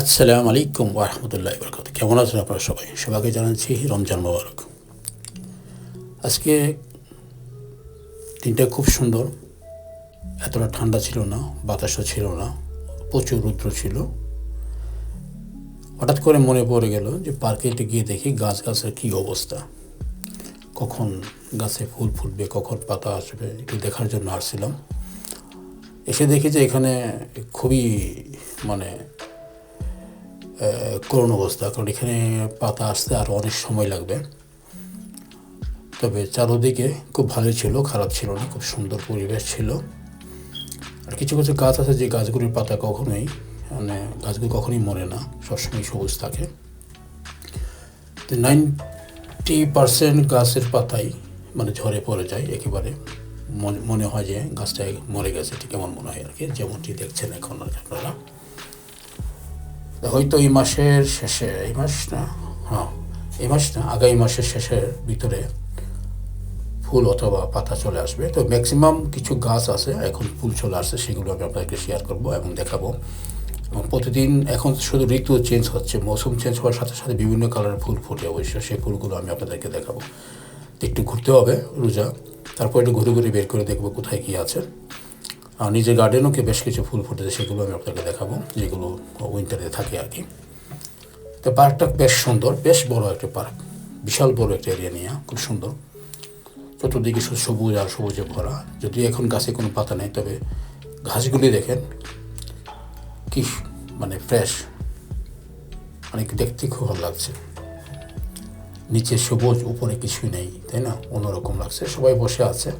আসসালামু আলাইকুম ওয়া রাহমাতুল্লাহি ওয়া বারাকাতুহু। কেমন আছেন আপনারা সবাই? সবাইকে জানাচ্ছি রমজান মোবারক। আজকে দিনটা খুব সুন্দর। এতটা ঠান্ডা ছিল না, বাতাসও ছিল না, প্রচুর রৌদ্র ছিল। হঠাৎ করে মনে পড়ে গেল যে পার্কে একটু গিয়ে দেখি গাছের কী অবস্থা, কখন গাছে ফুল ফুটবে, কখন পাতা আসবে, একটু দেখার জন্য আসছিলাম। এসে দেখি যে এখানে খুবই মানে করুণ অবস্থা, কারণ এখানে পাতা আসতে আরও অনেক সময় লাগবে। তবে চারোদিকে খুব ভালোই ছিল, খারাপ ছিল না, খুব সুন্দর পরিবেশ ছিল। আর কিছু কিছু গাছ আছে যে গাছগুলির পাতা কখনোই গাছগুলো কখনোই মরে না, সবসময় সবুজ থাকে। তো 90% গাছের পাতাই ঝরে পড়ে যায় একেবারে। মনে হয় যে গাছটাই মরে গেছে, ঠিক এমন মনে হয় আর কি, যেমনটি দেখছেন এখন আর কি আপনারা। হয়তো এই মাসের শেষে, আগামী মাসের শেষের ভিতরে ফুল অথবা পাতা চলে আসবে। তো ম্যাক্সিমাম কিছু গাছ আছে এখন ফুল চলে আসছে, সেগুলো আমি আপনাদেরকে শেয়ার করব এবং দেখাবো। এবং প্রতিদিন এখন শুধু ঋতু চেঞ্জ হচ্ছে, মৌসুম চেঞ্জ হওয়ার সাথে সাথে বিভিন্ন কালারের ফুল ফুটে, অবশ্য সেই ফুলগুলো আমি আপনাদেরকে দেখাবো। একটু ঘুরতে হবে রোজা, তারপর একটু ঘুরে ঘুরে বের করে দেখবো কোথায় কী আছে। আর নিজের গার্ডেনও বেশ কিছু ফুল ফুটেছে, সেগুলো আমি আপনাকে দেখাবো, যেগুলো উইন্টারে থাকে আর কি। তো পার্কটা বেশ সুন্দর, বেশ বড় একটা পার্ক, বিশাল বড় একটা এরিয়া নিয়ে, খুব সুন্দর। চতুর্দিকে শুধু সবুজ আর সবুজে ভরা। যদিও এখন গাছে কোনো পাতা নেই, তবে ঘাসগুলি দেখেন কি ফ্রেশ, দেখতে খুব ভালো লাগছে। নিচে সবুজ, উপরে কিছুই নেই, তাই না? অন্যরকম লাগছে। সবাই বসে আছে,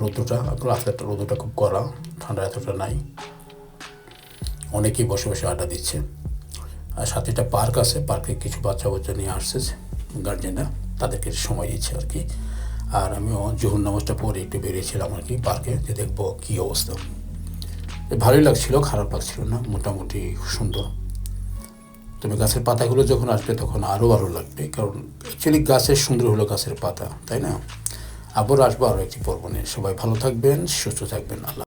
রৌদ্রটা খুব কড়া, ঠান্ডা এতটা নাই। অনেকেই বসে বসে আড্ডা দিচ্ছে। আর সাথে একটা পার্ক আছে, পার্কে কিছু বাচ্চা নিয়ে আসছে গার্জেনরা, তাদেরকে সময় দিচ্ছে আর কি। আর আমিও জোহর নামাজটা পরে একটু বেরিয়েছিলাম আর কি পার্কে, যে দেখবো কী অবস্থা। ভালোই লাগছিল, খারাপ লাগছিল না, মোটামুটি সুন্দর। তবে গাছের পাতাগুলো যখন আসবে তখন আরও ভালো লাগবে, কারণ অ্যাকচুয়ালি গাছের সুন্দর হলো গাছের পাতা, তাই না? আবার আসবো আরও একটি পর্ব নিয়ে। সবাই ভালো থাকবেন, সুস্থ থাকবেন। আল্লাহ।